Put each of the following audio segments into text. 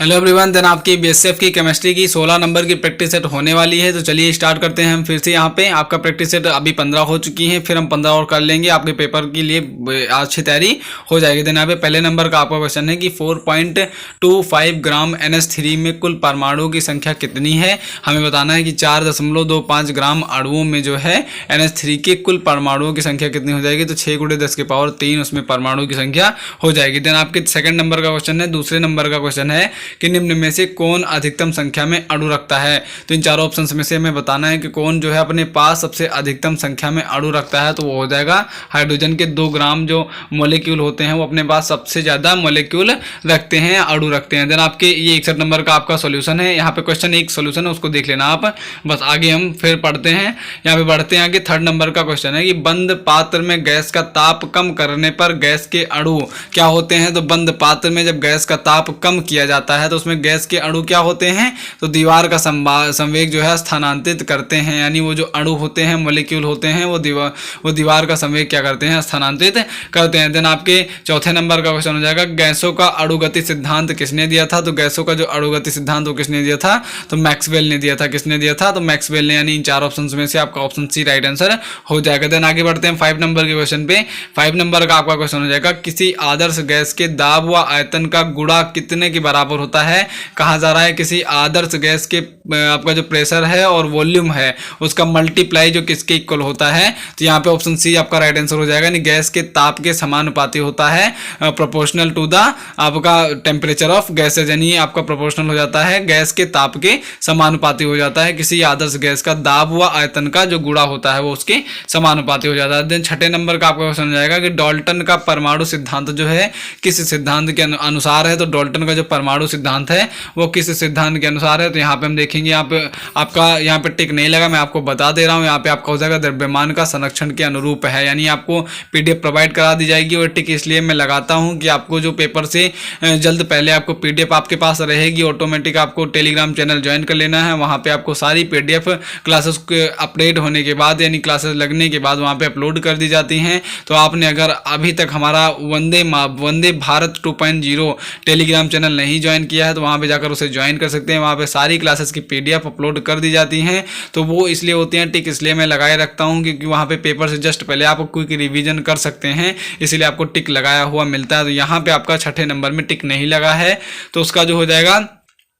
Hello everyone, then आपकी BSF की chemistry की 16 नंबर की प्रैक्टिस सेट होने वाली है। तो चलिए स्टार्ट करते हैं हम फिर से। यहाँ पे आपका प्रैक्टिस सेट अभी 15 हो चुकी है, फिर हम 15 और कर लेंगे। आपके पेपर के लिए अच्छी तैयारी हो जाएगी। देन यहाँ पे पहले नंबर का आपका क्वेश्चन है कि 4.25 ग्राम NH3 में कुल परमाणुओं की संख्या कितनी है। हमें बताना है कि 4.25 ग्राम अणुओं में जो है NH3 के कुल परमाणुओं की संख्या कितनी हो जाएगी। तो 6 × 10⁻³ उसमें परमाणु की संख्या हो जाएगी। देन आपके सेकंड नंबर का क्वेश्चन है, दूसरे नंबर का क्वेश्चन है कि निम्न में से कौन अधिकतम संख्या में अणु रखता है। तो इन चारों ऑप्शंस में से हमें बताना है कि कौन जो है अपने पास सबसे अधिकतम संख्या में अणु रखता है। तो वो हो जाएगा हाइड्रोजन के 2 ग्राम जो मॉलिक्यूल होते हैं वो अपने पास सबसे ज़्यादा मॉलिक्यूल रखते हैं, अणु रखते हैं। देन आपके ये 61 नंबर का आपका सॉल्यूशन है। यहाँ पे क्वेश्चन एक सॉल्यूशन है, उसको देख लेना आप। बस आगे हम फिर पढ़ते हैं, यहाँ पे बढ़ते हैं आगे। थर्ड नंबर का क्वेश्चन है कि बंद पात्र में गैस का ताप कम करने पर गैस के अणु क्या होते हैं। तो बंद पात्र में जब गैस का ताप कम किया जाता है तो उसमें गैस के अणु क्या होते हैं। तो दीवार का संवेग जो है स्थानांतरित करते हैं, यानी वो जो अणु होते हैं, मॉलिक्यूल होते हैं, वो दीवार का संवेग क्या करते हैं, स्थानांतरित करते हैं। देन आपके चौथे नंबर का क्वेश्चन हो जाएगा गैसों का अणुगति सिद्धांत किसने दिया था। तो गैसों का जो अणुगति सिद्धांत वो किसने दिया था। तो मैक्सवेल ने दिया था। किसने दिया था। तो मैक्सवेल ने। यानी इन चार ऑप्शन में से आपका ऑप्शन सी राइट आंसर हो जाएगा। देन आगे बढ़ते हैं 5 नंबर के क्वेश्चन पे। 5 नंबर का आपका क्वेश्चन हो जाएगा किसी आदर्श गैस के दाब व आयतन का गुणा कितने के बराबर होता है। कहा जा रहा है किसी आदर्श गैस के आपका जो प्रेशर है और वॉल्यूम है उसका मल्टीप्लाई जो किसके इक्वल होता है। तो यहाँ पे ऑप्शन सी आपका राइट आंसर हो जाएगा। यानी गैस के ताप के समानुपाती होता है, प्रोपोर्शनल टू द आपका टेम्परेचर ऑफ गैसेज। यानी आपका प्रोपोर्शनल हो जाता है, गैस के ताप के समानुपाती हो जाता है। किसी आदर्श गैस का दाब व आयतन का जो गुणा होता है वो उसके समानुपाती हो जाता है। देन छठे नंबर का आपका क्वेश्चन हो जाएगा कि डाल्टन का परमाणु सिद्धांत जो है किस सिद्धांत के अनुसार है। तो डाल्टन का जो परमाणु सिद्धांत है वो किस सिद्धांत के अनुसार है। तो यहाँ पे हम देखेंगे, यहाँ पे आपका यहाँ पे टिक नहीं लगा, मैं आपको बता दे रहा हूँ। यहाँ पे आपका हो जाएगा द्रव्यमान का संरक्षण के अनुरूप है। यानी आपको PDF प्रोवाइड करा दी जाएगी। और टिक इसलिए मैं लगाता हूँ कि आपको जो पेपर से जल्द पहले आपको PDF आपके पास रहेगी, ऑटोमेटिक आपको टेलीग्राम चैनल ज्वाइन कर लेना है। वहाँ पे आपको सारी PDF क्लासेस अपडेट होने के बाद, यानी क्लासेस लगने के बाद वहाँ पे अपलोड कर दी जाती हैं। तो आपने अगर अभी तक हमारा वंदे भारत 2.0 टेलीग्राम चैनल नहीं ज्वाइन किया है तो वहाँ पे जाकर उसे ज्वाइन कर सकते हैं। वहाँ पे सारी क्लासेस की PDF अपलोड कर दी जाती हैं। तो वो इसलिए होती हैं, टिक इसलिए मैं लगाए रखता हूँ क्योंकि वहाँ पे पेपर से जस्ट पहले आप क्विक रिवीजन कर सकते हैं, इसलिए आपको टिक लगाया हुआ मिलता है। तो यहाँ पे आपका छठे नंबर में टिक नहीं लगा है तो उसका जो हो जाएगा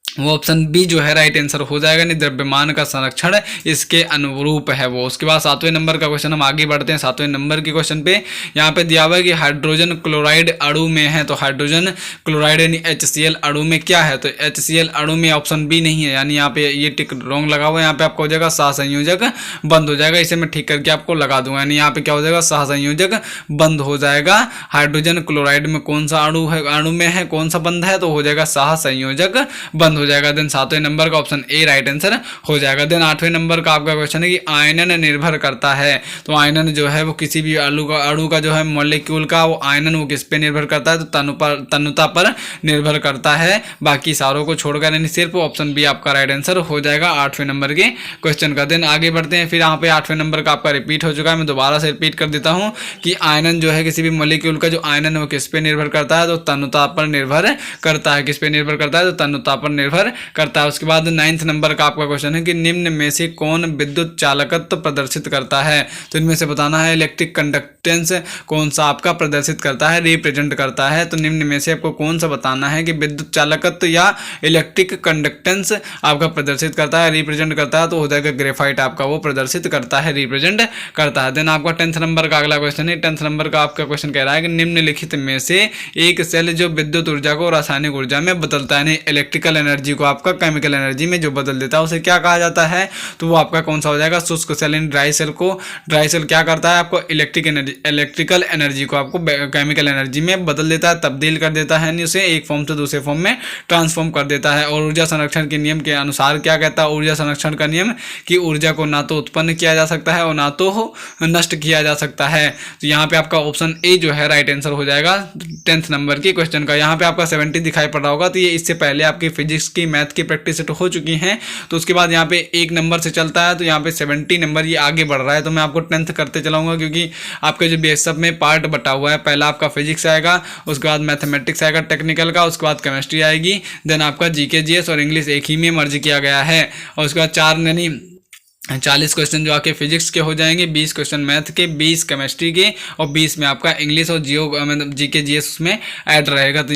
वो ऑप्शन बी जो है राइट आंसर हो जाएगा। नहीं, द्रव्यमान का संरक्षण इसके अनुरूप है वो। उसके बाद 7वें नंबर का क्वेश्चन हम आगे बढ़ते हैं। 7वें नंबर के क्वेश्चन पे यहाँ पे दिया हुआ है कि हाइड्रोजन क्लोराइड अणु में है। तो हाइड्रोजन क्लोराइड यानी HCl अणु में क्या है। तो HCl अणु में ऑप्शन बी नहीं है, यानी यहाँ पे ये टिक रॉन्ग लगा हुआ है। यहाँ पे आपको हो जाएगा सहसंयोजक बंद हो जाएगा। इसे मैं ठीक करके आपको लगा दूंगा। यानी यहाँ पे क्या हो जाएगा, सहसंयोजक बंद हो जाएगा। हाइड्रोजन क्लोराइड में कौन सा अणु में है, कौन सा बंद है। तो हो जाएगा सहसंयोजक बंद हो जाएगा। देन 7वें नंबर का ऑप्शन ए राइट आंसर हो जाएगा। देन 8वें नंबर का आपका क्वेश्चन है कि आयनन निर्भर करता है। तो आयनन जो है वो किसी भी अणु का जो है मॉलिक्यूल का वो आयनन वो किस पे निर्भर करता है। तो तन्यता पर निर्भर करता है, बाकी सारों को छोड़कर। यानी सिर्फ ऑप्शन बी आपका राइट आंसर हो जाएगा 8वें नंबर के क्वेश्चन का। देन आगे बढ़ते हैं। फिर यहाँ पे 8वें नंबर का आपका रिपीट हो चुका है, मैं दोबारा से रिपीट कर देता हूँ कि आयनन जो है किसी भी मॉलिक्यूल का जो आयनन वो किस पे निर्भर करता है। तो तन्यता पर निर्भर करता है। किस पे निर्भर करता है। तो तन्यता पर निर्भर करता है। उसके बाद 9th नंबर का आपका क्वेश्चन है कि निम्न में से कौन विद्युत चालकत्व प्रदर्शित करता है। तो इनमें से बताना है इलेक्ट्रिक कंडक्टेंस कौन सा आपका प्रदर्शित करता है, रिप्रेजेंट करता है। तो निम्न में से आपको कौन सा बताना है कि विद्युत चालकत्व या इलेक्ट्रिक कंडक्टेंस आपका प्रदर्शित करता है, रिप्रेजेंट करता है। तो हो जाएगा ग्रेफाइट आपका वो प्रदर्शित करता है, रिप्रेजेंट करता है। देन आपका 10th नंबर का अगला क्वेश्चन है। 10th नंबर का आपका क्वेश्चन कह रहा है कि निम्नलिखित में से एक सेल जो विद्युत ऊर्जा को रासायनिक ऊर्जा में बदलता है, इलेक्ट्रिकल एनर्जी को आपका केमिकल एनर्जी में जो बदल देता है उसे क्या कहा जाता है। तो वो आपका कौन सा हो जाएगा, शुष्क सेल। ड्राई सेल को, ड्राई सेल क्या करता है आपको इलेक्ट्रिकल एनर्जी को आपको केमिकल एनर्जी में बदल देता है, तब्दील कर देता है, यानी उसे एक फॉर्म से दूसरे फॉर्म में ट्रांसफॉर्म कर देता है। और ऊर्जा संरक्षण के नियम के अनुसार क्या कहता है ऊर्जा संरक्षण का नियम कि ऊर्जा को ना तो उत्पन्न किया जा सकता है और ना तो नष्ट किया जा सकता है। तो यहाँ पे आपका ऑप्शन ए जो है राइट आंसर हो जाएगा 10th नंबर के क्वेश्चन का। यहाँ पे आपका 70 दिखाई पड़ रहा होगा, तो ये इससे पहले आपकी फिजिक्स की मैथ की प्रैक्टिस सेट हो चुकी हैं। तो उसके बाद यहाँ पे 1 नंबर से चलता है, तो यहाँ पे 70 नंबर ये आगे बढ़ रहा है। तो मैं आपको 10th करते चलाऊंगा, क्योंकि आपके जो बीएसएफ में पार्ट बटा हुआ है, पहला आपका फिजिक्स आएगा, उसके बाद मैथमेटिक्स आएगा टेक्निकल का, उसके बाद केमिस्ट्री आएगी, देन आपका जीके जीएस और इंग्लिश एक ही में मर्ज किया गया है। और उसके बाद 4 यानी 40 क्वेश्चन जो आपके फिजिक्स के हो जाएंगे, 20 क्वेश्चन मैथ के, 20 केमिस्ट्री के और 20 में आपका इंग्लिश और जियो मतलब जीके जीएस उसमें ऐड रहेगा। तो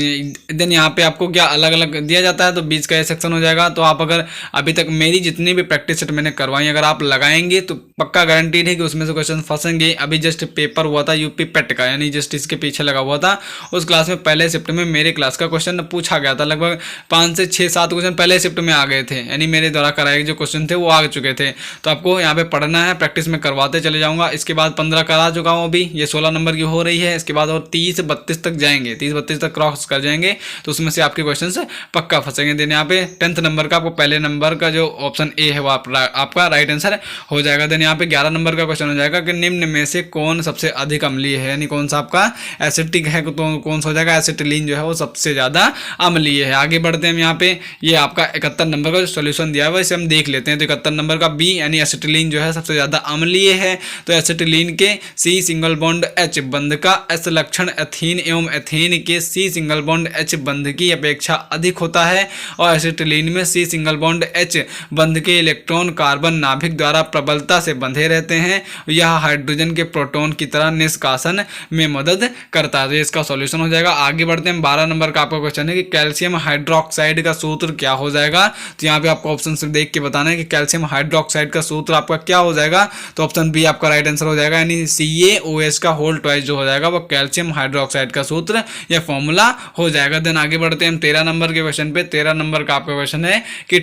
देन यहाँ पे आपको क्या अलग अलग दिया जाता है, तो 20 का ये सेक्शन हो जाएगा। तो आप अगर अभी तक मेरी जितनी भी प्रैक्टिस सेट मैंने करवाई अगर आप लगाएंगे तो पक्का गारंटीड है कि उसमें से क्वेश्चन फंसेंगे। अभी जस्ट पेपर हुआ था यूपी पेट का, यानी जस्ट इसके पीछे लगा हुआ था, उस क्लास में पहले शिफ्ट में मेरे क्लास का क्वेश्चन पूछा गया था। लगभग 5 से 6-7 क्वेश्चन पहले शिफ्ट में आ गए थे, यानी मेरे द्वारा कराए जो क्वेश्चन थे वो आ चुके थे। तो आपको यहाँ पे पढ़ना है, प्रैक्टिस में करवाते चले जाऊंगा। इसके बाद 15 करा चुका हूँ अभी, ये 16 नंबर की हो रही है। इसके बाद और 30-32 तक जाएंगे, 30-32 तक क्रॉस कर जाएंगे, तो उसमें से आपके क्वेश्चन पक्का फंसेंगे। देन यहाँ पे 10th नंबर का आपको पहले नंबर का जो ऑप्शन ए है वो आपका राइट आंसर हो जाएगा। देन यहाँ पे 11 नंबर का क्वेश्चन हो जाएगा कि निम्न में से कौन सबसे अधिक अम्लीय है, यानी कौन सा आपका एसिटिक है, तो कौन सा हो जाएगा एसिटिलीन जो है वो सबसे ज्यादा अम्लीय है। आगे बढ़ते हैं हम यहाँ पे, ये आपका 71 नंबर का जो सोल्यूशन दिया हुआ है इसे हम देख लेते हैं। तो 71 नंबर का बी यानी एसिटिलीन जो है सबसे ज्यादा अम्लीय है। तो एसिटिलीन के सी सिंगल बॉन्ड एच बंध का एस लक्षण एथीन एवं एथेन के सी सिंगल बॉन्ड एच बंध की अपेक्षा अधिक होता है। और एसिटिलीन में सी सिंगल बॉन्ड एच बंध के इलेक्ट्रॉन कार्बन नाभिक द्वारा प्रबलता से बंधे रहते हैं। यह हाइड्रोजन के प्रोटॉन की तरह निष्कासन में मदद करता है। तो इसका सॉल्यूशन हो जाएगा। आगे बढ़ते हैं, 12 नंबर का आपका क्वेश्चन है कि कैल्शियम हाइड्रोक्साइड का सूत्र क्या हो जाएगा। तो यहाँ पे आपको ऑप्शन से देख के बताना है कि कैल्शियम हाइड्रोक्साइड का सूत्र आपका क्या हो जाएगा। तो ऑप्शन बी आपका राइट आंसर हो जाएगा, यानी CaOH का होल ट्वाइस जो हो जाएगा वो कैल्शियम हाइड्रोक्साइड का सूत्र या फॉर्मूला हो जाएगा। देन आगे बढ़ते हैं हम 13 नंबर के क्वेश्चन पे। 13 नंबर का आपका क्वेश्चन है कि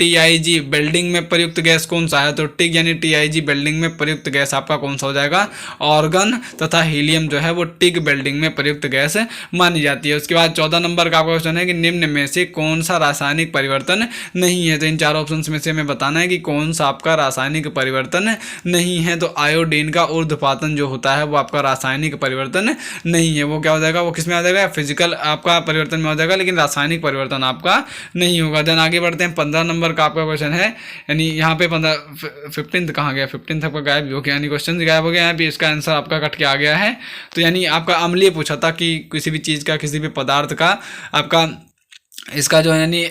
TIG बिल्डिंग में प्रयुक्त गैस कौन सा है। तो टिग यानी TIG बिल्डिंग में प्रयुक्त गैस आपका कौन सा हो जाएगा, ऑर्गन तथा हीलियम जो है वो टिग बिल्डिंग में प्रयुक्त गैस मानी जाती है। उसके बाद 14 नंबर का आपका क्वेश्चन है कि निम्न में से कौन सा रासायनिक परिवर्तन नहीं है। तो इन 4 ऑप्शन में से हमें बताना है कि कौन सा आपका रासायनिक परिवर्तन नहीं है। तो आयोडीन का ऊर्ध्वपातन जो होता है वो आपका रासायनिक परिवर्तन नहीं है। वो क्या हो जाएगा, वो किस में आ जाएगा, फिजिकल आपका परिवर्तन में हो जाएगा, लेकिन रासायनिक परिवर्तन आपका नहीं होगा। देन आगे बढ़ते हैं, 15 नंबर का आपका क्वेश्चन है, यानी यहाँ पे 15 कहाँ गया, 15 आपका गायब हो गया, यानी क्वेश्चन गायब हो गया। यहाँ पे इसका आंसर आपका कट के आ गया है। तो यानी आपका अम्लीय पूछा था कि किसी भी चीज़ का, किसी भी पदार्थ का आपका इसका जो है यानी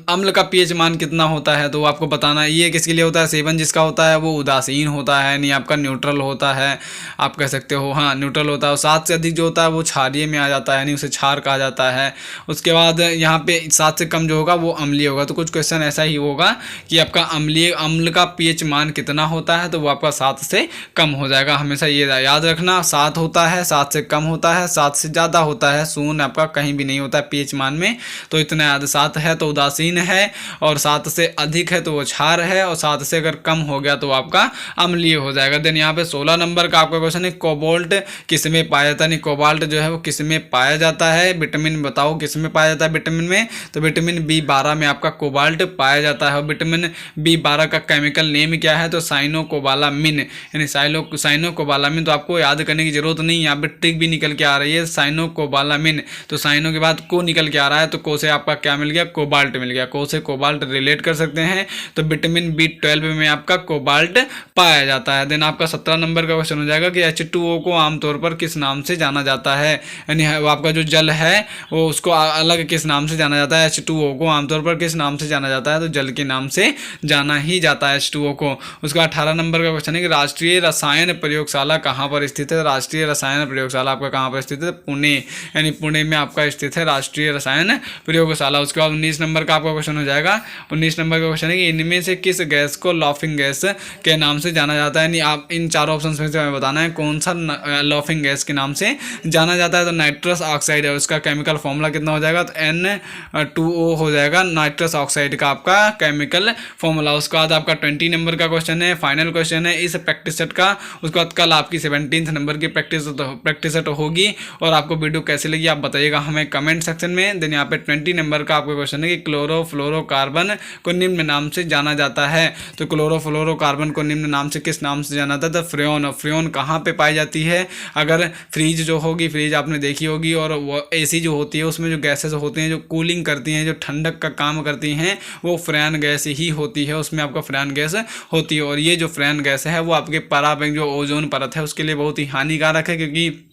अम्ल का पीएच मान कितना होता है, तो वो आपको बताना है। ये किसके लिए होता है, सेवन जिसका होता है वो उदासीन होता है, यानी आपका न्यूट्रल होता है, आप कह सकते हो, हाँ न्यूट्रल होता है। और 7 से अधिक जो होता है वो क्षारीय में आ जाता है, यानी उसे क्षार कहा जाता है। उसके बाद यहाँ पे 7 से कम जो होगा वो अम्लीय होगा। तो कुछ क्वेश्चन ऐसा ही होगा कि आपका अम्ल का पीएच मान कितना होता है, तो वो आपका 7 से कम हो जाएगा। हमेशा ये याद रखना, 7 होता है, 7 से कम होता है, 7 से ज़्यादा होता है, शून्य आपका कहीं भी नहीं होता है पीएच मान में। तो इतना याद, 7 है तो उदासीन है, और 7 से अधिक है तो वो क्षार है, और 7 से अगर कम हो गया तो आपका अम्लीय हो जाएगा। देन यहाँ पे 16 नंबर का आपका क्वेश्चन है, कोबाल्ट किस में पाया जाता है। नहीं, कोबाल्ट जो है वो किस में पाया जाता है, विटामिन बताओ किस में पाया जाता है विटामिन में। तो विटामिन B12 में आपका कोबाल्ट पाया जाता है। और विटामिन B12 का केमिकल नेम क्या है, तो साइनोकोबालामिन, यानी साइनोकोबालामिन। तो आपको याद करने की जरूरत नहीं है, यहाँ पे ट्रिक भी निकल के आ रही है, साइनोकोबालामिन। तो साइनो के बाद को निकल के आ रहा है, तो को से आपका क्या मिल गया, कोबाल्ट मिल गया। को से कोबाल्ट रिलेट कर सकते हैं। तो विटामिन B12 में आपका कोबाल्ट पाया जाता है। देन आपका 17 नंबर का क्वेश्चन हो जाएगा कि H2O को आमतौर पर किस नाम से जाना जाता है, यानी वो आपका जो जल है वो उसको अलग किस नाम से जाना जाता है। H2O को आमतौर पर किस नाम से जाना जाता है, तो जल के नाम से जाना ही जाता है H2O को। उसका 18 नंबर का क्वेश्चन है कि राष्ट्रीय रसायन प्रयोगशाला कहाँ पर स्थित है। राष्ट्रीय रसायन प्रयोगशाला आपका कहाँ पर स्थित है, पुणे, यानी पुणे में आपका स्थित है राष्ट्रीय रसायन प्रयोगशाला। उसके बाद 19 नंबर का आपका क्वेश्चन हो जाएगा। 19 नंबर का क्वेश्चन है कि इनमें से किस गैस को लॉफिंग गैस के नाम से जाना जाता है। यानी आप इन 4 ऑप्शन में से हमें बताना है कौन सा लॉफिंग गैस के नाम से जाना जाता है। तो नाइट्रस ऑक्साइड है, उसका केमिकल फॉर्मूला कितना हो जाएगा, तो N2O हो जाएगा नाइट्रस ऑक्साइड का आपका केमिकल फॉर्मूला। उसके बाद आपका 20 नंबर का क्वेश्चन है, फाइनल क्वेश्चन है इस प्रैक्टिस सेट का। उसके बाद कल आपकी 17th नंबर की प्रैक्टिस सेट होगी। और आपको वीडियो कैसी लगी आप बताइएगा हमें कमेंट सेक्शन में। देन यहाँ पे 70 नंबर का आपका क्वेश्चन है कि क्लोरोफ्लोरोकार्बन को निम्न नाम से जाना जाता है। तो क्लोरोफ्लोरोकार्बन को निम्न नाम से किस नाम से जाना जाता है? फ्रेन। फ्रेन कहाँ पे पाई जाती है? अगर फ्रीज जो होगी, फ्रीज आपने देखी होगी, और वो एसी जो होती है उसमें जो गैसेस होती हैं जो कूलिंग करती हैं, जो ठंडक का काम करती हैं, वो फ्रेन गैस ही होती है। उसमें आपका फ्रेन गैस होती है। और ये जो फ्रेन गैस है वो आपके पराबैंक जो ओजोन परत है उसके लिए बहुत ही हानिकारक है, क्योंकि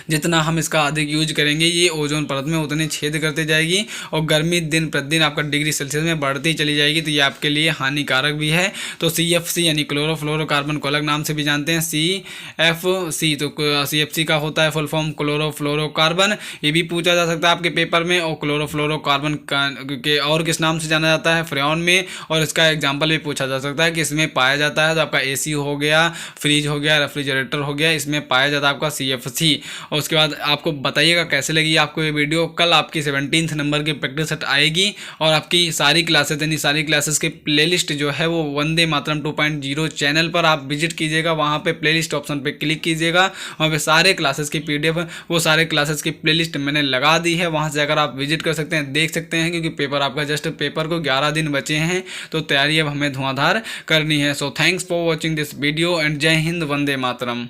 जितना हम इसका अधिक यूज करेंगे ये ओजोन परत में उतने छेद करते जाएगी और गर्मी दिन प्रतिदिन आपका डिग्री सेल्सियस में बढ़ती चली जाएगी। तो ये आपके लिए हानिकारक भी है। तो CFC यानी क्लोरोफ्लोरोकार्बन को अलग नाम से भी जानते हैं CFC। तो CFC का होता है फुल फॉर्म क्लोरोफ्लोरोकार्बन। ये भी पूछा जा सकता है आपके पेपर में। और क्लोरोफ्लोरोकार्बन के और किस नाम से जाना जाता है? फ्रेन में। और इसका एग्जाम्पल भी पूछा जा सकता है कि इसमें पाया जाता है। तो आपका AC हो गया, फ्रिज हो गया, रेफ्रिजरेटर हो गया, इसमें पाया जाता है आपका CFC। और उसके बाद आपको बताइएगा कैसे लगी आपको ये वीडियो। कल आपकी 17th नंबर की प्रैक्टिस सेट आएगी और आपकी सारी क्लासेस यानी सारी क्लासेस की प्लेलिस्ट जो है वो वंदे मातरम 2.0 चैनल पर आप विजिट कीजिएगा। वहाँ पे प्लेलिस्ट ऑप्शन पे क्लिक कीजिएगा, वहाँ पे सारे क्लासेस की PDF वो सारे क्लासेस की प्लेलिस्ट मैंने लगा दी है। वहाँ से अगर आप विजिट कर सकते हैं, देख सकते हैं, क्योंकि पेपर आपका जस्ट पेपर को 11 दिन बचे हैं। तो तैयारी अब हमें धुआंधार करनी है। So thanks for watching this video and जय हिंद, वंदे मातरम।